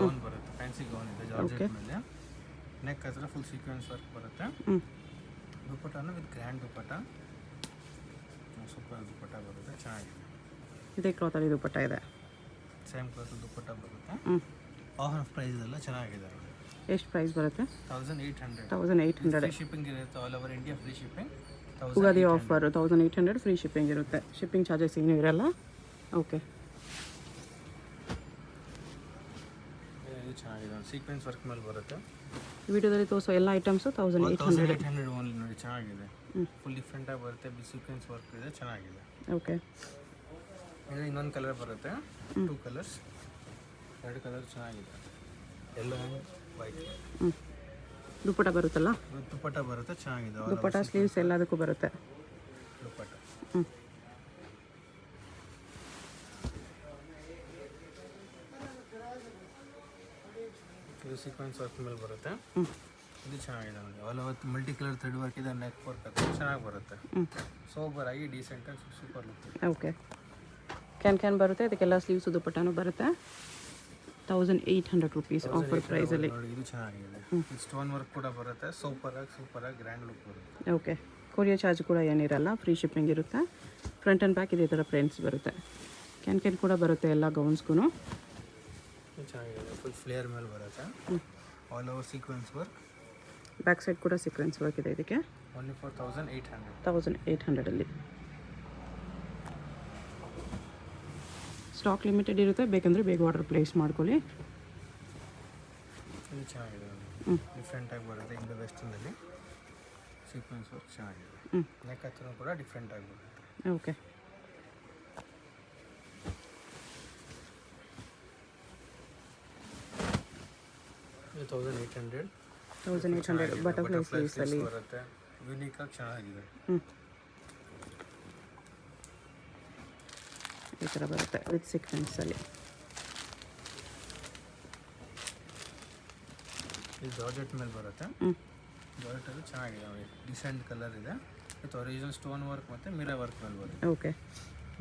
Gown ಬರುತ್ತೆ, fancy gown ಇದೆ georgette ಮೇಲೆ. ನೆಕ್ ಹತ್ರ ಫುಲ್ ಸೀಕ್ವೆನ್ಸ್ ವರ್ಕ್ ಬರುತ್ತೆ. ದುಪ್ಪಟ್ಟನು ವಿತ್ ಗ್ರ್ಯಾಂಡ್ ದುಪ್ಪಟ್ಟ, ಸೂಪರ್ ದುಪ್ಪಟ್ಟ ಬರುತ್ತೆ, ಚೆನ್ನಾಗಿದೆ. ಇದೇ ಕ್ಲಾತಲ್ಲಿ ದುಪ್ಪಟ್ಟ ಇದೆ, ಸೇಮ್ ಕ್ಲಾತ್ ದುಪ್ಪಟ್ಟ ಬರುತ್ತೆ. ಆಫ್ ಪ್ರೈಸ್ ಎಲ್ಲ ಚೆನ್ನಾಗಿದೆ. ಎಷ್ಟು ಪ್ರೈಸ್ ಬರುತ್ತೆ? 1800. 1800. ಫ್ರೀ ಶಿಪ್ಪಿಂಗ್ ಇರುತ್ತೆ, all over India free shipping. Ugadi offer 1800 free shipping ಇರುತ್ತೆ, ಶಿಪ್ಪಿಂಗ್ ಚಾರ್ಜಸ್ ಏನೂ ಇರಲ್ಲ. ಓಕೆ, ಇದು ಚೆನ್ನಾಗಿದೆ, ಸೀಕ್ವೆನ್ಸ್ ವರ್ಕ್ ಮೇಲೆ ಬರುತ್ತೆ. ವಿಡಿಯೋದಲ್ಲಿ ತೋರಿಸೋ ಎಲ್ಲ ಐಟಮ್ಸು 1800 ಓನ್ಲಿ. ನೋಡಿ ಚೆನ್ನಾಗಿದೆ, ಫುಲ್ ಡಿಫ್ರೆಂಟಾಗಿ ಬರುತ್ತೆ, ಸೀಕ್ವೆನ್ಸ್ ವರ್ಕ್ ಇದೆ, ಚೆನ್ನಾಗಿದೆ. ಓಕೆ, ಇದು ಇನ್ನೊಂದು ಕಲರ್ ಬರುತ್ತೆ, 2 ಕಲರ್ಸ್, 2 ಕಲರ್ ಚೆನ್ನಾಗಿದೆ, ಯೆಲ್ಲೋ ಆ್ಯಂಡ್ ವೈಟ್. ದುಪ್ಪಟ್ಟ ಬರುತ್ತಲ್ಲ, ದುಪ್ಪಟ್ಟ ಬರುತ್ತೆ, ಚೆನ್ನಾಗಿದೆ. ದುಪ್ಪಟ್ಟ ಸ್ಲೀವ್ಸ್ ಎಲ್ಲದಕ್ಕೂ ಬರುತ್ತೆ. ದುಪ್ಪಟ್ಟ ಇದು ಸೀಕ್ವೆನ್ಸ್ ವರ್ಕ್ ಮೇಲೆ ಬರುತ್ತೆ. ಇದು ಚೆನ್ನಾಗಿದೆ ನೋಡಿ, all over multi colour thread work ಇದೆ, ನೆಕ್ ವರ್ಕ್ ಅದು ಚೆನ್ನಾಗಿ ಬರುತ್ತೆ. ಸೋಬರ್ ಆಗಿ ಡೀಸೆಂಟಾಗಿ ಸೂಪರ್ ಲುಕ್ ಇದೆ. ಓಕೆ, ಕ್ಯಾನ್ ಬರುತ್ತೆ, ಇದಕ್ಕೆಲ್ಲ ಸ್ಲೀವ್ಸ್ ದುಪ್ಪಟ್ಟನೂ ಬರುತ್ತೆ. 1800 ರುಪೀಸ್ ಆಫರ್ ಪ್ರೈಸಲ್ಲಿ. ನೋಡಿ ಇದು ಚೆನ್ನಾಗಿದೆ, ಸ್ಟೋನ್ ವರ್ಕ್ ಕೂಡ ಬರುತ್ತೆ, ಸೂಪರಾಗಿ ಗ್ರ್ಯಾಂಡ್ ಲುಕ್ ಬರುತ್ತೆ. ಓಕೆ, ಕೊರಿಯರ್ ಚಾರ್ಜ್ ಕೂಡ ಏನಿರಲ್ಲ, ಫ್ರೀ ಶಿಪ್ಪಿಂಗ್ ಇರುತ್ತೆ. ಫ್ರಂಟ್ ಆ್ಯಂಡ್ ಬ್ಯಾಕ್ ಇದೇ ಥರ ಪ್ರಿಂಟ್ಸ್ ಬರುತ್ತೆ. ಕ್ಯಾನ್ ಕೂಡ ಬರುತ್ತೆ ಎಲ್ಲ ಗೌನ್ಸ್ಗೂ. ಚೆನ್ನಾಗಿದೆ, ಫುಲ್ ಫ್ಲೇಯರ್ ಮೇಲೆ ಬರುತ್ತೆ, all over sequence work. Back side ಕೂಡ ಸೀಕ್ವೆನ್ಸ್ ವರ್ಕ್ ಇದೆ. ಇದಕ್ಕೆ ಓನ್ಲಿ ಫಾರ್ 1800. 1800ಅಲ್ಲಿ. ಸ್ಟಾಕ್ ಲಿಮಿಟೆಡ್ ಇರುತ್ತೆ, ಬೇಕಂದರೆ ಬೇಗ ಆರ್ಡರ್ ಪ್ಲೇಸ್ ಮಾಡ್ಕೊಳ್ಳಿ. ಇದು ಚೆನ್ನಾಗಿದೆ, ಡಿಫ್ರೆಂಟಾಗಿ ಬರುತ್ತೆ, ಇಂಡೋ ವೆಸ್ಟರ್ನಲ್ಲಿ ಸೀಕ್ವೆನ್ಸ್ ವರ್ಕ್ ಚೆನ್ನಾಗಿದೆ. ನೆಕ್ ಹತ್ರ ಕೂಡ ಡಿಫ್ರೆಂಟಾಗಿ ಬರುತ್ತೆ. ಓಕೆ, ಇದು 1800. 1800 ಬಟರ್ಫ್ಲೈ ಸ್ಲೀವ್ಸಲ್ಲಿ ಬರುತ್ತೆ, ಯೂನಿಕಾಗಿ ಚೆನ್ನಾಗಿದೆ. ಈ ಥರ ಬರುತ್ತೆ ವಿತ್ ಸೀಕ್ವೆನ್ಸಲ್ಲಿ. ಇದು ಜಾರ್ಜೆಟ್ ಮೇಲೆ ಬರುತ್ತೆ, ಜಾರ್ಜೆಟಲ್ಲಿ ಚೆನ್ನಾಗಿದೆ ನೋಡಿ, ಡಿಸೆಂಟ್ ಕಲರ್ ಇದೆ, ವಿತ್ ಒರಿಜಿನಲ್ ಸ್ಟೋನ್ ವರ್ಕ್ ಮತ್ತು ಮಿರರ್ ವರ್ಕ್ ಮೇಲೆ ಬರುತ್ತೆ. ಓಕೆ,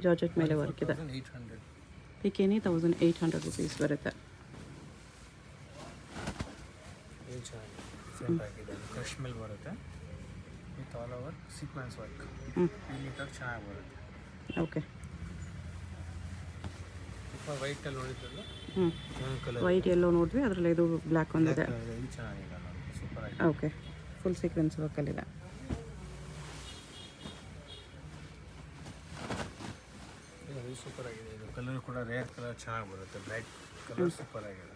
ಜಾರ್ಜೆಟ್ ಮೇಲೆ ವರ್ಕ್ ಇದೆ. 1800. ಪಿಕೇನಿ 1800 ರುಪೀಸ್ ಬರುತ್ತೆ. ಇದು ಚೆನ್ನಾಗಿದೆ, ಡಿಫ್ರೆಂಟ್ ಆಗಿದೆ, ಕ್ರಶ್ ಮೇಲೆ ಬರುತ್ತೆ, with all over sequence work, ಯೂನಿಕಾಗಿ ಚೆನ್ನಾಗಿ ಬರುತ್ತೆ. ಓಕೆ, ವೈಟಲ್ಲಿ ನೋಡಿದ್ದಲ್ಲ, ಕಲರ್ ವೈಟ್ ಎಲ್ಲೋ ನೋಡಿದ್ವಿ, ಅದರಲ್ಲಿ ಇದು ಬ್ಲ್ಯಾಕ್ ಒಂದಿದೆ. ಇದು ಚೆನ್ನಾಗಿದೆ ನೋಡಿ, ಸೂಪರ್ ಆಗಿದೆ. ಓಕೆ, ಫುಲ್ ಸೀಕ್ವೆನ್ಸ್ ವರ್ಕಲ್ಲಿದೆ. ಇದು ಸೂಪರ್ ಆಗಿದೆ, ಇದು ಕಲರ್ ಕೂಡ ರೇರ್ ಕಲರ್ ಚೆನ್ನಾಗಿ ಬರುತ್ತೆ, ಬ್ರೈಟ್ ಕಲರ್ ಸೂಪರ್ ಆಗಿದೆ.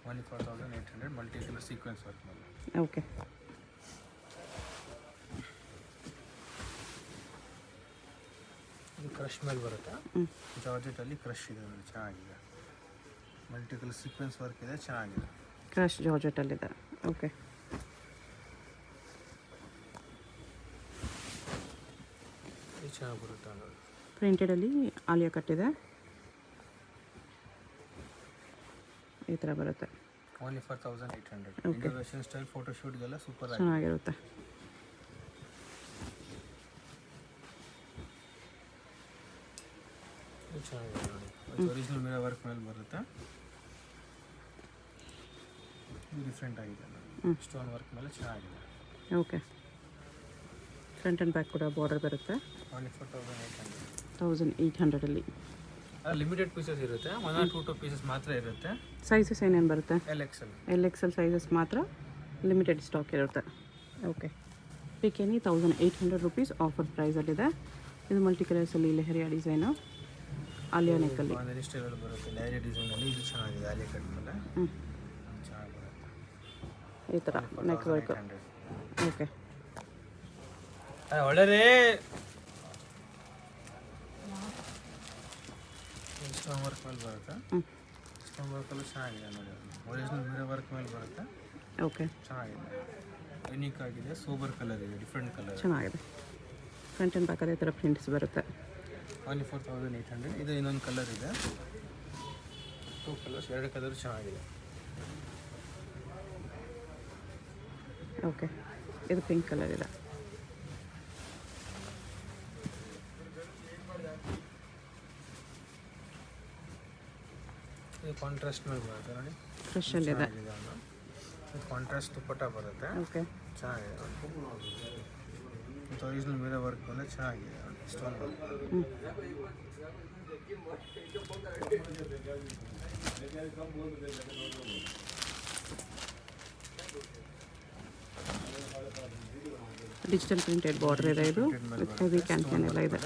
1800 ಮಲ್ಟಿ ಕಲರ್ ಸೀಕ್ವೆನ್ಸ್ ವರ್ಕ್ ಮೇಲೆ. ಓಕೆ, ಇದು ಕ್ರಶ್ ಮೇಲೆ ಬರುತ್ತೆ, ಜಾರ್ಜೆಟಲ್ಲಿ ಕ್ರಶ್ ಇದೆ ನೋಡಿ, ಚೆನ್ನಾಗಿದೆ, ಮಲ್ಟಿ ಕಲರ್ ಸೀಕ್ವೆನ್ಸ್ ವರ್ಕ್ ಇದೆ, ಚೆನ್ನಾಗಿದೆ. ಕ್ರಶ್ ಜಾರ್ಜೆಟಲ್ಲಿದೆ. ಓಕೆ, ಇದು ಚೆನ್ನಾಗಿ ಬರುತ್ತೆ ನೋಡಿ, ಪ್ರಿಂಟೆಡಲ್ಲಿ ಆಲಿಯಾ ಕಟ್ಟಿದೆ, ಈ ಥರ ಬರುತ್ತೆ. Only for 1800. Indo western style ಫೋಟೋಶೂಟ್ಗೆಲ್ಲ ಸೂಪರ್ ಆಗಿದೆ, ಚೆನ್ನಾಗಿರುತ್ತೆ. ಇದು ಚೆನ್ನಾಗಿದೆ ನೋಡಿ, ಒರಿಜಿನಲ್ ಮಿರರ್ ವರ್ಕ್ ಮೇಲೆ ಬರುತ್ತೆ, ಇದು ಡಿಫ್ರೆಂಟ್ ಆಗಿದೆ ನೋಡಿ, ಸ್ಟೋನ್ ವರ್ಕ್ ಮೇಲೆ ಚೆನ್ನಾಗಿದೆ. ಓಕೆ, ಫ್ರಂಟ್ ಆ್ಯಂಡ್ ಬ್ಯಾಕ್ ಕೂಡ ಬಾರ್ಡರ್ ಬರುತ್ತೆ. Only for 1800. 1800ಅಲ್ಲಿ. ಲಿಮಿಟೆಡ್ ಪೀಸಸ್ ಇರುತ್ತೆ, 1 or 2 ಪೀಸಸ್ ಮಾತ್ರ ಇರುತ್ತೆ. ಸೈಜಸ್ ಏನೇನು ಬರುತ್ತೆ? LXL ಸೈಜಸ್ ಮಾತ್ರ, ಲಿಮಿಟೆಡ್ ಸ್ಟಾಕ್ ಇರುತ್ತೆ. ಓಕೆ, ಪಿಕೇನಿ 1800 ರುಪೀಸ್ ಆಫರ್ ಪ್ರೈಸಲ್ಲಿದೆ. ಇದು ಮಲ್ಟಿ ಕಲರ್ಸಲ್ಲಿ ಲೆಹರಿಯಾ ಡಿಸೈನು, ಆಲಿಯಾ ನೆಕ್ಕಲ್ಲಿ ಸ್ಟೈಲಲ್ಲಿ ಬರುತ್ತೆ, ಲೆಹರಿಯಾ ಡಿಸೈನಲ್ಲಿ. ಇದು ಚೆನ್ನಾಗಿದೆ, ಆಲಿಯಾ ಕಟ್ ಮೇಲೆ ಚೆನ್ನಾಗಿ ಬರುತ್ತೆ, ಈ ಥರ ನೆಕ್ ವರ್ಕ್. ಓಕೆ, ಒಳ್ಳೆ ಸ್ಟೋನ್ ವರ್ಕ್ ಮೇಲೆ ಬರುತ್ತೆ, ಸ್ಟೋನ್ ವರ್ಕಲ್ಲೂ ಚೆನ್ನಾಗಿದೆ ನೋಡಿ, ಒರಿಜಿನಲ್ ಮಿರರ್ ವರ್ಕ್ ಮೇಲೆ ಬರುತ್ತೆ. ಓಕೆ, ಚೆನ್ನಾಗಿದೆ, ಯುನೀಕ್ ಆಗಿದೆ, ಸೋಬರ್ ಕಲರ್ ಇದೆ, ಡಿಫ್ರೆಂಟ್ ಕಲರ್ ಚೆನ್ನಾಗಿದೆ. ಫ್ರಂಟ್ ಆ್ಯಂಡ್ ಬ್ಯಾಕ್ ಅದೇ ಥರ ಪ್ರಿಂಟ್ಸ್ ಬರುತ್ತೆ. ಓನ್ಲಿ 4800. ಇದು ಇನ್ನೊಂದು ಕಲರ್ ಇದೆ, 2 ಕಲರ್ಸ್, 2 ಕಲರ್ ಚೆನ್ನಾಗಿದೆ. ಓಕೆ, ಇದು ಪಿಂಕ್ ಕಲರ್ ಇದೆ. ಇದು ಇದು ಕಾಂಟ್ರಾಸ್ಟ್ ಮೇಲೆ ಬರುತ್ತೆ ನೋಡಿ, ಕ್ರಷಲ್ಲಿದೆ. ಚೆನ್ನಾಗಿದೆ ಒಂದು. ಇದು ಕಾಂಟ್ರಾಸ್ಟ್ ದುಪ್ಪಟ್ಟ ಬರುತ್ತೆ, ಓಕೆ. ಚೆನ್ನಾಗಿದೆ. ಮತ್ತು ಒರಿಜಿನಲ್ ಮಿರರ್ ವರ್ಕ್ ಬಂದರೆ ಚೆನ್ನಾಗಿದೆ, stone work. Digital printed border ಇದೆ, ಇದು ಹೆವಿ ಕ್ಯಾನ್ ಎಲ್ಲ ಇದೆ.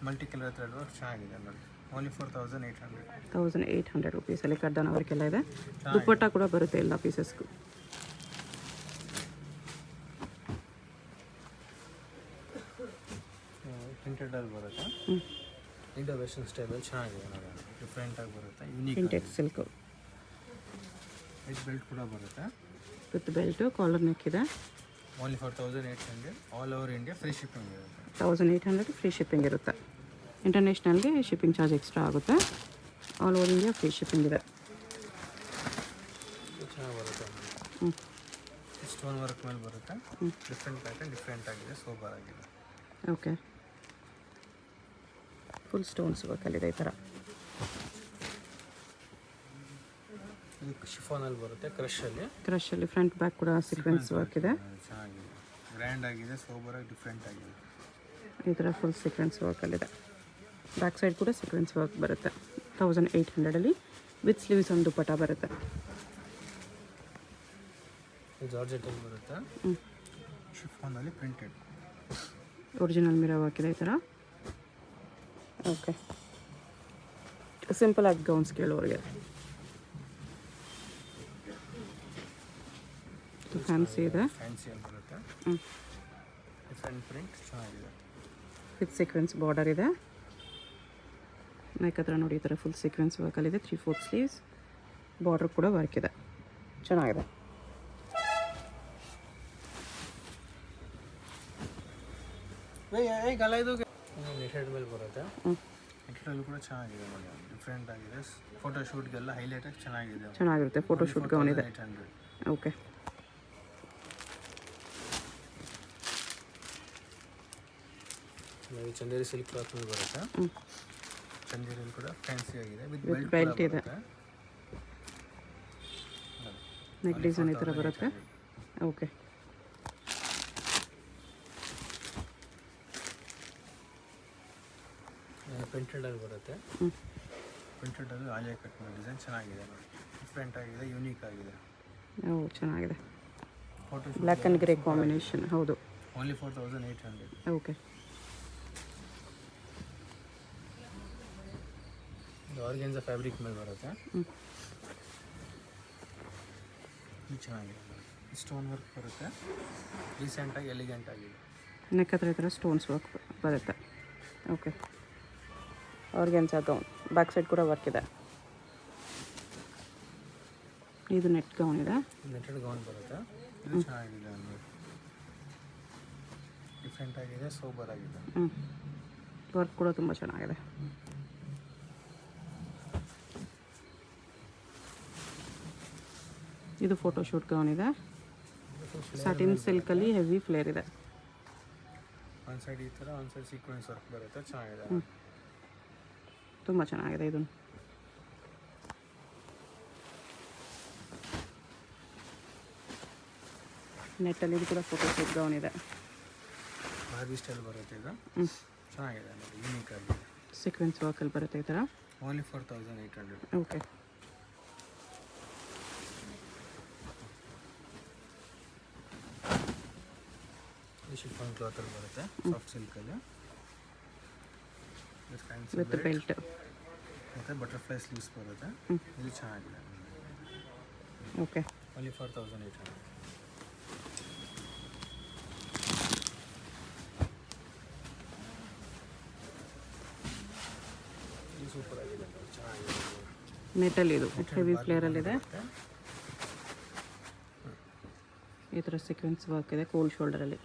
ಮಲ್ಟಿ ಕಲರ್ ಥ್ರೆಡ್ ವರ್ಕ್ ಚೆನ್ನಾಗಿದೆ ನೋಡಿ. ಓನ್ಲಿ 4800. 1800 ರುಪೀಸಲ್ಲಿ ಕಡ್ಡಾನ ವರ್ಕೆಲ್ಲ ಇದೆ. ದುಪ್ಪಟ್ಟ ಕೂಡ ಬರುತ್ತೆ ಎಲ್ಲ ಪೀಸಸ್ಗೂ. ಪ್ರಿಂಟೆಡಲ್ಲಿ ಬರುತ್ತೆ, ಇಂಡೋ ವೆಸ್ಟರ್ನ್ ಸ್ಟೈಲಲ್ಲಿ ಚೆನ್ನಾಗಿದೆ ನೋಡಿ, ಡಿಫ್ರೆಂಟಾಗಿ ಬರುತ್ತೆ, unique. Printed silk with belt ಕೂಡ ಬರುತ್ತೆ. ವಿತ್ ಬೆಲ್ಟು, ಕಾಲರ್ ನೆಕ್ ಇದೆ. Only 4800. All over India free shipping ಇರುತ್ತೆ. 1800 ಫ್ರೀ ಶಿಪ್ಪಿಂಗ್ ಇರುತ್ತೆ. ಇಂಟರ್ನ್ಯಾಷನಲ್ಗೆ ಶಿಪ್ಪಿಂಗ್ ಚಾರ್ಜ್ ಎಕ್ಸ್ಟ್ರಾ ಆಗುತ್ತೆ. All over India free shipping ಇದೆ. ಚೆನ್ನಾಗಿ ಬರುತ್ತೆ. ಸ್ಟೋನ್ ವರ್ಕ್ ಮೇಲೆ ಬರುತ್ತೆ, ಡಿಫ್ರೆಂಟ್ ಪ್ಯಾಟರ್ನ್, ಡಿಫ್ರೆಂಟ್ ಆಗಿದೆ, ಸೂಪರ್ ಆಗಿದೆ. ಓಕೆ, ಫುಲ್ ಸ್ಟೋನ್ಸ್ ವರ್ಕಲ್ಲಿದೆ ಈ ಥರ. ಇದು ಶಿಫಾನಲ್ಲಿ ಬರುತ್ತೆ, ಕ್ರಷಲ್ಲಿ ಫ್ರಂಟ್ ಬ್ಯಾಕ್ ಕೂಡ ಸೀಕ್ವೆನ್ಸ್ ವರ್ಕ್ ಇದೆ. ಚೆನ್ನಾಗಿದೆ, ಗ್ರ್ಯಾಂಡ್ ಆಗಿದೆ, ಸೋಬರಾಗಿ ಡಿಫ್ರೆಂಟ್ ಆಗಿದೆ. ಈ ಥರ ಫುಲ್ ಸೀಕ್ವೆನ್ಸ್ ವರ್ಕಲ್ಲಿದೆ. ಬ್ಯಾಕ್ ಸೈಡ್ ಕೂಡ ಸೀಕ್ವೆನ್ಸ್ ವರ್ಕ್ ಬರುತ್ತೆ. 1800ಅಲ್ಲಿ ವಿತ್ ಸ್ಲೀವ್ಸ್ ಒಂದು ದುಪ್ಪಟ್ಟ ಬರುತ್ತೆ. ಇದು ಜಾರ್ಜೆಟಲ್ಲಿ ಬರುತ್ತೆ, ಶಿಫಾನಲ್ಲಿ ಪ್ರಿಂಟೆಡ್. ಒರಿಜಿನಲ್ ಮಿರರ್ ವರ್ಕ್ ಇದೆ ಈ ಥರ. ಓಕೆ, ಸಿಂಪಲ್ ಆಗಿ ಗೌನ್ಸ್ ಕೇಳೋರಿಗೆ. ಫ್ಯಾನ್ಸಿ ಇದೆ, ಫ್ಯಾನ್ಸಿಯಲ್ಲಿ ಬರುತ್ತೆ, ಡಿಫ್ರೆಂಟ್ ಪ್ರಿಂಟ್, ಚೆನ್ನಾಗಿದೆ. ವಿತ್ ಸೀಕ್ವೆನ್ಸ್ ಬಾರ್ಡರ್ ಇದೆ. ನೆಕ್ ಹತ್ರ ನೋಡಿ ಈ ಥರ ಫುಲ್ ಸೀಕ್ವೆನ್ಸ್ ವರ್ಕಲ್ಲಿದೆ. 3/4 ಸ್ಲೀವ್ಸ್, ಬಾರ್ಡರ್ ಕೂಡ ವರ್ಕ್ ಇದೆ, ಚೆನ್ನಾಗಿದೆ. ನೆಟೆಡ್ ಮೇಲೆ ಬರುತ್ತೆ, ನೆಟೆಡಲ್ಲೂ ಕೂಡ ಚೆನ್ನಾಗಿದೆ ನೋಡಿ, ಡಿಫ್ರೆಂಟ್ ಆಗಿದೆ. ಫೋಟೋಶೂಟ್ಗೆಲ್ಲ ಹೈಲೈಟಾಗಿ ಚೆನ್ನಾಗಿರುತ್ತೆ. ಫೋಟೋಶೂಟ್ ಗೌನ್ ಇದೆ. 800. ಓಕೆ, ಚಂದೇರಿ ಸಿಲ್ಕ್ ಕ್ಲಾತ್ ಮೇಲೆ ಬರುತ್ತೆ. ಚಂದೇರಿಯಲ್ಲಿ ಕೂಡ ಫ್ಯಾನ್ಸಿ ಆಗಿದೆ, ವಿತ್ ಬೆಲ್ಟ್ ಇದೆ. ನೆಕ್ ಡಿಸೈನ್ ಈ ಥರ ಬರುತ್ತೆ. ಓಕೆ, ಪ್ರಿಂಟೆಡಲ್ಲಿ ಬರುತ್ತೆ. ಪ್ರಿಂಟೆಡಲ್ಲಿ ಆಲಿಯಾ ಕಟ್ ಮೇಲೆ ಡಿಸೈನ್ ಚೆನ್ನಾಗಿದೆ ನೋಡಿ, ಡಿಫ್ರೆಂಟ್ ಆಗಿದೆ, ಯೂನಿಕ್ ಆಗಿದೆ. ಓ, ಚೆನ್ನಾಗಿದೆ. Photo black and grey combination. ಹೌದು. ಓನ್ಲಿ 4800. ಓಕೆ, ಇದು ಆರ್ಗೆನ್ಸಾ ಫ್ಯಾಬ್ರಿಕ್ ಮೇಲೆ ಬರುತ್ತೆ. ಇದು ಚೆನ್ನಾಗಿದೆ, ಸ್ಟೋನ್ ವರ್ಕ್ ಬರುತ್ತೆ, ರೀಸೆಂಟಾಗಿ ಎಲಿಗೆಂಟ್ ಆಗಿದೆ. ನೆಕ್ ಹತ್ರ ಈ ಥರ ಸ್ಟೋನ್ಸ್ ವರ್ಕ್ ಬರುತ್ತೆ. Okay, organza gown, back side ಕೂಡ ವರ್ಕ್ ಇದೆ. ಇದು ನೆಟ್ ಗೌನ್ ಇದೆ, ನೆಟೆಡ್ ಗೌನ್ ಬರುತ್ತೆ. ಇದು ಚೆನ್ನಾಗಿದೆ, ಅಂದರೆ ಡಿಫ್ರೆಂಟ್ ಆಗಿದೆ, ಸೋಬರ್ ಆಗಿದೆ. ವರ್ಕ್ ಕೂಡ ತುಂಬ ಚೆನ್ನಾಗಿದೆ. ಇದು ಫೋಟೋಶೂಟ್ ಗೌನ್ ಇದೆ. ಸಾಟಿನ್ ಸಿಲ್ಕಲ್ಲಿ ಹೆವಿ ಫ್ಲೇರ್ ಇದೆ. ಒಂದು ಸೈಡ್ ಈ ಥರ, ಒಂದು ಸೈಡ್ ಸೀಕ್ವೆನ್ಸ್ ವರ್ಕ್ ಬರುತ್ತೆ, ಚೆನ್ನಾಗಿದೆ. ತುಂಬ ಚೆನ್ನಾಗಿದೆ. ಇದು ನೆಟ್ಟಲ್ಲಿ ಇದು ಕೂಡ ಫೋಟೋಶೂಟ್ ಗೌನ್ ಇದೆ. ಬಾರ್ಬಿ ಸ್ಟೈಲ್ ಬರುತ್ತೆ, ಇದು ಚೆನ್ನಾಗಿದೆ ನೋಡಿ, ಯೂನಿಕ್ ಆಗಿದೆ. ಸೀಕ್ವೆನ್ಸ್ ವರ್ಕಲ್ಲಿ ಬರುತ್ತೆ ಈ ಥರ. ಓನ್ಲಿ 4800. ಓಕೆ, ಶಿಫಾನ್ ಕ್ಲಾತಲ್ಲಿ ಬರುತ್ತೆ, ಸಾಫ್ಟ್ ಸಿಲ್ಕಲ್ಲಿ, ವಿತ್ ಬೆಲ್ಟ್ ಮತ್ತು ಬಟರ್ಫ್ಲೈ ಸ್ಲೀವ್ಸ್ ಬರುತ್ತೆ. ಇದು ಚೆನ್ನಾಗಿದೆ. Okay, only 4800. ಇದು ಸೂಪರ್ ಆಗಿದೆ, ಚೆನ್ನಾಗಿದೆ. ನೆಟ್ಟಲ್ಲಿ ಇದು ಹೆವಿ ಫ್ಲೇರಲ್ಲಿದೆ. ಈ ಥರ ಸೀಕ್ವೆನ್ಸ್ ವರ್ಕ್ ಇದೆ, ಕೋಲ್ಡ್ ಶೋಲ್ಡರಲ್ಲಿ.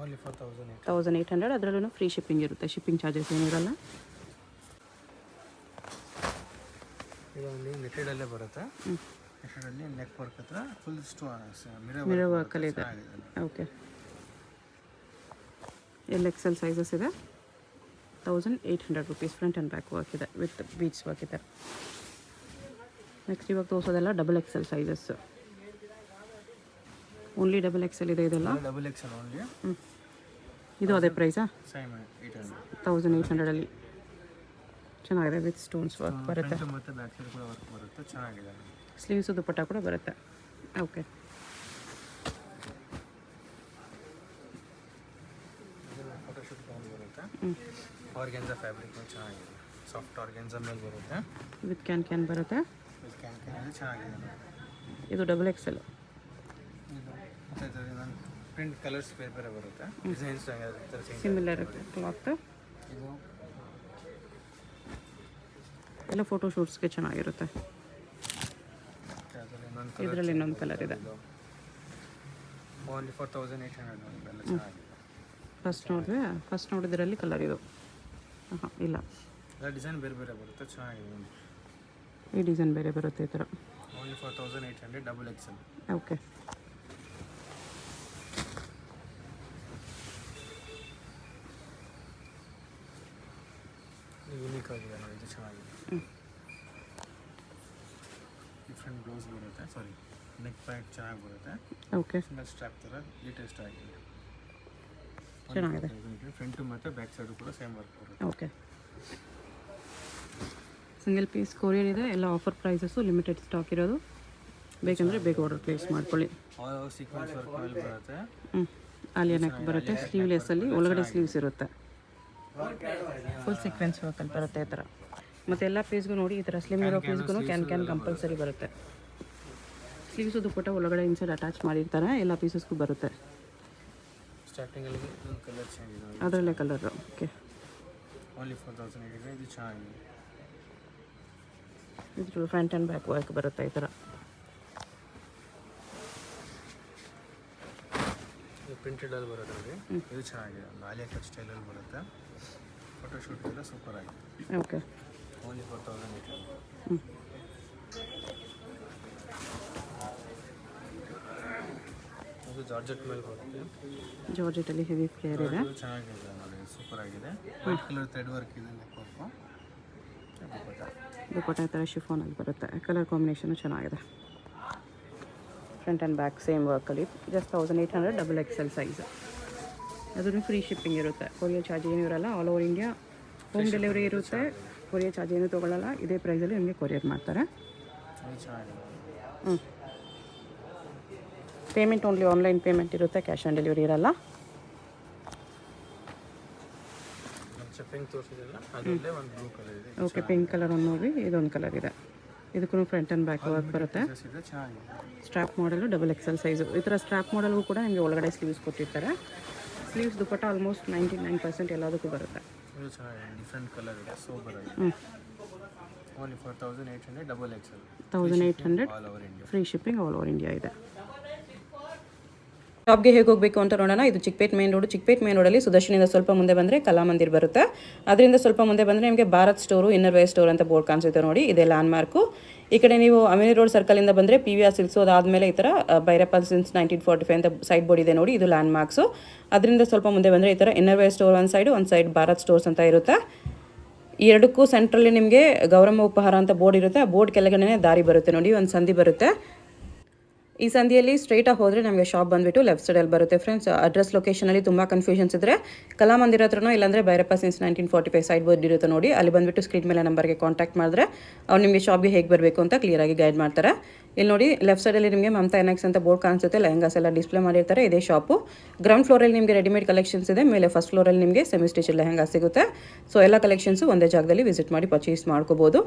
ಓನ್ಲಿ 4800. 1800. ಅದರಲ್ಲೂ ಫ್ರೀ ಶಿಪ್ಪಿಂಗ್ ಇರುತ್ತೆ, ಶಿಪ್ಪಿಂಗ್ ಚಾರ್ಜಸ್ ಏನಿರಲ್ಲ. ಇದೊಂದು ನೆಟೆಡಲ್ಲೇ ಬರುತ್ತೆ. ನೆಟೆಡಲ್ಲಿ ನೆಕ್ ವರ್ಕ್ ಹತ್ರ ಫುಲ್ ಮಿರರ್ ವರ್ಕಲ್ಲಿ ಇದೆ. ಓಕೆ, XL ಸೈಜಸ್ ಇದೆ. 1800 rupees. Front and back work ಇದೆ, ವಿತ್ ಬೀಡ್ಸ್ ವರ್ಕ್ ಇದೆ. ನೆಕ್ಸ್ಟ್ ಇವಾಗ ತೋರಿಸೋದೆಲ್ಲ double XL sizes. Only double XL ಇದೆ ಇದೆಲ್ಲ. Double XL only. ಇದು ಅದೇ ಪ್ರೈಸಾ? ಸೇಮ್ 800. 1800 ಚೆನ್ನಾಗಿದೆ ವಿತ್ ಸ್ಟೋನ್ಸ್ ವರ್ಕ್ ಬರುತ್ತೆ. ಮತ್ತು ಬ್ಯಾಕ್ ಸೈಡ್ ಕೂಡ ವರ್ಕ್ ಬರುತ್ತೆ, ಚೆನ್ನಾಗಿದೆ. ಸ್ಲೀವ್ಸು ದುಪ್ಪಟ್ಟ ಕೂಡ ಬರುತ್ತೆ. ಓಕೆ, ಫೋಟೋಶೂಟ್ ಗೌನ್ ಬರುತ್ತೆ. ಆರ್ಗೆನ್ಸಾ ಫ್ಯಾಬ್ರಿಕ್ ಚೆನ್ನಾಗಿದೆ, ಸಾಫ್ಟ್ ಆರ್ಗೆನ್ಸಾ ಮೇಲೆ ಬರುತ್ತೆ. ವಿತ್ ಕ್ಯಾನ್ ಬರುತ್ತೆ. ವಿತ್ ಕ್ಯಾನ್ ಚೆನ್ನಾಗಿದೆ. ಇದು ಡಬಲ್ ಎಕ್ಸೆಲ್. ಇದು ಮತ್ತು ಇದರಲ್ಲಿ ಪ್ರಿಂಟ್ ಕಲರ್ಸ್ ಬೇರೆ ಬೇರೆ ಬರುತ್ತೆ, ಡಿಸೈನ್ಸ್ ಸಿಮಿಲರ್ ಕ್ಲಾತ್. ಇದು ಎಲ್ಲ ಫೋಟೋ ಶೂಟ್ಸ್ಗೆ ಚೆನ್ನಾಗಿರುತ್ತೆ. ಇದರಲ್ಲಿ ಇನ್ನೊಂದು ಕಲರ್ ಇದೆ. ಓನ್ಲಿ 4800 ಎಲ್ಲ ಚೆನ್ನಾಗಿದೆ. ಫಸ್ಟ್ ನೋಡಿದ್ರಲ್ಲಿ ಕಲರ್ ಇದು. ಹಾಂ, ಇಲ್ಲ, ಡಿಸೈನ್ ಬೇರೆ ಬೇರೆ ಬರುತ್ತೆ, ಚೆನ್ನಾಗಿದೆ. ಈ ಡಿಸೈನ್ ಬೇರೆ ಬರುತ್ತೆ ಈ ಥರ. Only 4800 double XL. Okay, unique ಆಗಿದೆ ನೋಡಿ, ಇದು ಚೆನ್ನಾಗಿದೆ. ಡಿಫ್ರೆಂಟ್ ಬ್ಲೌಸ್ ಬರುತ್ತೆ, ಸಾರಿ ನೆಕ್ ಪ್ಯಾಡ್ ಚೆನ್ನಾಗಿ ಬರುತ್ತೆ. ಓಕೆ, ಸಿಂಗಲ್ ಸ್ಟ್ರಾಪ್ ಥರ ಲೇಟೆಸ್ಟ್ ಆಗಿದೆ, ಚೆನ್ನಾಗಿದೆ. ಫ್ರಂಟು ಮತ್ತು ಬ್ಯಾಕ್ ಸೈಡು ಕೂಡ ಸೇಮ್ ವರ್ಕ್ ಬರುತ್ತೆ. ಓಕೆ, ಸಿಂಗಲ್ ಪೀಸ್ ಕೊರಿಯರ್ ಇದೆ. ಎಲ್ಲ ಆಫರ್ ಪ್ರೈಸಸ್ಸು, ಲಿಮಿಟೆಡ್ ಸ್ಟಾಕ್ ಇರೋದು. ಬೇಕಂದರೆ ಬೇಗ ಆರ್ಡರ್ ಪ್ಲೇಸ್ ಮಾಡ್ಕೊಳ್ಳಿ. ಸೀಕ್ವೆನ್ಸ್ ವರ್ಕ್ ಮೇಲೆ ಬರುತ್ತೆ. ಆಲಿಯಾ ನೆಕ್ ಬರುತ್ತೆ. ಸ್ಲೀವ್ಲೆಸ್ಸಲ್ಲಿ ಒಳಗಡೆ ಸ್ಲೀವ್ಸ್ ಇರುತ್ತೆ. ಫುಲ್ ಸೀಕ್ವೆನ್ಸ್ ವರ್ಕಲ್ಲಿ ಬರುತ್ತೆ ಈ ಥರ. ಮತ್ತು ಎಲ್ಲ ಪೀಸ್ಗೂ ನೋಡಿ ಈ ಥರ ಸ್ಲಿಮ್ ಇರೋ ಪೀಸ್ಗೂ ಕ್ಯಾನ್ ಕಂಪಲ್ಸರಿ ಬರುತ್ತೆ. ಸ್ಲೀವ್ಸು ದುಪ್ಪಟ್ಟ ಒಳಗಡೆ ಇನ್ಸೈಡ್ ಅಟ್ಯಾಚ್ ಮಾಡಿರ್ತಾರೆ. ಎಲ್ಲ ಪೀಸಸ್ಗೂ ಬರುತ್ತೆ. ಸ್ಟಾರ್ಟಿಂಗಲ್ಲಿ ಒಂದು ಕಲರ್ ಚೇಂಜ್ ಇದೆ, ಅದರಲ್ಲೇ ಕಲರು. Okay, only 4800. ಇದು ಚೆನ್ನಾಗಿದೆ. ಇದು ಫ್ರಂಟ್ ಆ್ಯಂಡ್ ಬ್ಯಾಕ್ ವರ್ಕ್ ಬರುತ್ತೆ ಈ ಥರ. ಪ್ರಿಂಟೆಡಲ್ಲಿ ಬರುತ್ತೆ ನೋಡಿ, ಇದು ಚೆನ್ನಾಗಿದೆ. ಆಲಿಯಾ ಕಟ್ ಸ್ಟೈಲಲ್ಲಿ ಬರುತ್ತೆ. ಫೋಟೋಶೂಟ್ ಎಲ್ಲ ಸೂಪರ್ ಆಗಿದೆ. Okay, only 4800. ಇದು ಜಾರ್ಜೆಟ್ ಮೇಲೆ ಬರುತ್ತೆ. ಜಾರ್ಜೆಟಲ್ಲಿ ಹೆವಿ ಫ್ಲೇರ್ ಇದೆ. ಇದು ಚೆನ್ನಾಗಿದೆ ನೋಡಿ, ಸೂಪರ್ ಆಗಿದೆ. ವೈಟ್ ಕಲರ್ ಥ್ರೆಡ್ ವರ್ಕ್ ಇದೆ ನೆಕ್ ವರ್ಕು. ದುಪ್ಪಟ್ಟ ಈ ಥರ ಶಿಫಾನಲ್ಲಿ ಬರುತ್ತೆ. ಕಲರ್ ಕಾಂಬಿನೇಷನು ಚೆನ್ನಾಗಿದೆ. ಫ್ರಂಟ್ ಆ್ಯಂಡ್ ಬ್ಯಾಕ್ ಸೇಮ್ ವರ್ಕಲ್ಲಿ. Just 1800 double XL size. ಅದನ್ನು ಫ್ರೀ ಶಿಪ್ಪಿಂಗ್ ಇರುತ್ತೆ. ಕೊರಿಯರ್ ಚಾರ್ಜ್ ಏನೂ ಇರಲ್ಲ. All over India home delivery ಇರುತ್ತೆ. ಕೊರಿಯರ್ ಚಾರ್ಜ್ ಏನೂ ತೊಗೊಳ್ಳಲ್ಲ. ಇದೇ ಪ್ರೈಸಲ್ಲಿ ನಿಮಗೆ ಕೊರಿಯರ್ ಮಾಡ್ತಾರೆ. ಪೇಮೆಂಟ್ ಓನ್ಲಿ ಆನ್ಲೈನ್ ಪೇಮೆಂಟ್ ಇರುತ್ತೆ, ಕ್ಯಾಶ್ ಆನ್ ಡೆಲಿವರಿ ಇರಲ್ಲ. ಓಕೆ, ಪಿಂಕ್ ಕಲರ್ ಒಂದು ನೋಡಿ. ಇದೊಂದು ಕಲರ್ ಇದೆ. ಇದಕ್ಕೂ ಫ್ರಂಟ್ ಆ್ಯಂಡ್ ಬ್ಯಾಕ್ ವರ್ಕ್ ಬರುತ್ತೆ. ಸ್ಟ್ರಾಪ್ ಮಾಡಲು ಡಬಲ್ ಎಕ್ಸೆಲ್ ಸೈಜು. ಈ ಥರ ಸ್ಟ್ರಾಪ್ ಮಾಡಲ್ಗೂ ಕೂಡ ನಿಮಗೆ ಒಳಗಡೆ ಸ್ಲೀವ್ಸ್ ಕೊಟ್ಟಿರ್ತಾರೆ. ಸ್ಲೀವ್ಸ್ ದುಪ್ಪಟ್ಟ ಆಲ್ಮೋಸ್ಟ್ 99% ಎಲ್ಲದಕ್ಕೂ ಬರುತ್ತೆ. ಡಿಫ್ರೆಂಟ್ ಕಲರ್ ಇದೆ, ಸೂಪರ್ ಆಗಿದೆ. Only 4800 double XL. 1800 all over India. Free shipping all over India ಇದೆ. ಶಾಪ್ಗೆ ಹೇಗೆ ಹೋಗಬೇಕು ಅಂತ ನೋಡೋಣ. ಇದು Chickpet main road. Chickpet main ರೋಡಲ್ಲಿ ಸುದರ್ಶನಿಂದ ಸ್ವಲ್ಪ ಮುಂದೆ ಬಂದರೆ ಕಲಾಮಂದಿರ್ ಬರುತ್ತೆ. ಅದರಿಂದ ಸ್ವಲ್ಪ ಮುಂದೆ ಬಂದರೆ ನಿಮಗೆ Bharat store, inner wear store ಅಂತ ಬೋರ್ಡ್ ಕಾಣಿಸುತ್ತೆ ನೋಡಿ. ಇದೇ ಲ್ಯಾಂಡ್ ಮಾರ್ಕು. ಈ ಕಡೆ ನೀವು ಅಮಿನಿ ರೋಡ್ ಸರ್ಕಲಿಂದ ಬಂದರೆ PVR ಸಿಲ್ಕ್ಸು, ಅದಾದಮೇಲೆ ಈ ಥರ ಭೈರಪ್ಪ ಸಿನ್ಸ್ 1945 ಅಂತ ಸೈಡ್ ಬೋರ್ಡ್ ಇದೆ ನೋಡಿ. ಇದು ಲ್ಯಾಂಡ್ ಮಾರ್ಕ್ಸು. ಅದರಿಂದ ಸ್ವಲ್ಪ ಮುಂದೆ ಬಂದರೆ ಈ ಥರ ಇನ್ನರ್ ವೇರ್ ಸ್ಟೋರ್ ಒಂದು ಸೈಡ್ ಭಾರತ್ ಸ್ಟೋರ್ಸ್ ಅಂತ ಇರುತ್ತೆ. ಈ ಎರಡಕ್ಕೂ ಸೆಂಟ್ರಲ್ಲಿ ನಿಮಗೆ ಗೌರಮ್ಮ ಉಪಹಾರ ಅಂತ ಬೋರ್ಡ್ ಇರುತ್ತೆ. ಆ ಬೋರ್ಡ್ ಕೆಳಗಡೆ ದಾರಿ ಬರುತ್ತೆ ನೋಡಿ, ಒಂದು ಸಂಧಿ ಬರುತ್ತೆ. ಈ ಸಂಧಿಯಲ್ಲಿ ಸ್ಟ್ರೈಟಾಗಿ ಹೋದರೆ ನಮಗೆ ಶಾಪ್ ಬಂದುಬಿಟ್ಟು ಲೆಫ್ಟ್ ಸೈಡಲ್ಲಿ ಬರುತ್ತೆ ಫ್ರೆಂಡ್ಸ್. ಅಡ್ರೆಸ್ ಲೊಕೇಶನಲ್ಲಿ ತುಂಬ ಕನ್ಫ್ಯೂಷನ್ಸ್ ಇದ್ದರೆ ಕಲಾಮಂದಿರ ಹತ್ರನೋ ಇಲ್ಲಾಂದರೆ ಭೈರಪ್ಪ ಸಿನ್ಸ್ 1945 ಸೈಡ್ ಬೋರ್ಡ್ ಇರುತ್ತೆ ನೋಡಿ. ಅಲ್ಲಿ ಬಂದುಬಿಟ್ಟು ಸ್ಕ್ರೀನ್ ಮೇಲೆ ನಂಬರ್ಗೆ ಕಾಂಟ್ಯಾಕ್ಟ್ ಮಾಡಿದ್ರೆ ಅವ್ರು ನಿಮಗೆ ಶಾಪ್ಗೆ ಹೇಗೆ ಬರಬೇಕು ಅಂತ ಕ್ಲಿಯರಾಗಿ ಗೈಡ್ ಮಾಡ್ತಾರೆ. ಇಲ್ಲಿ ನೋಡಿ ಲೆಫ್ಟ್ ಸೈಡಲ್ಲಿ ನಿಮಗೆ ಮಮತಾ ಎನ್ಎಕ್ಸ್ ಅಂತ ಬೋರ್ಡ್ ಕಾಣಿಸುತ್ತೆ. ಲೆಹಂಗಾಸ್ ಎಲ್ಲ ಡಿಸ್ಪ್ಲೇ ಮಾಡಿರ್ತಾರೆ. ಇದೇ ಶಾಪು. ಗ್ರೌಂಡ್ ಫ್ಲೋರಲ್ಲಿ ನಿಮಗೆ ರೆಡಿಮೇಡ್ ಕಲೆಕ್ಷನ್ಸ್ ಇದೆ. ಮೇಲೆ ಫಸ್ಟ್ ಫ್ಲೋರಲ್ಲಿ ನಿಮಗೆ ಸೆಮಿ ಸ್ಟಿಚ್ ಲೆಹಂಗಾ ಸಿಗುತ್ತೆ. ಸೊ ಎಲ್ಲ ಕಲೆಕ್ಷನ್ಸು ಒಂದೇ ಜಾಗದಲ್ಲಿ ವಿಸಿಟ್ ಮಾಡಿ ಪರ್ಚೇಸ್ ಮಾಡ್ಕೋಬೋದು.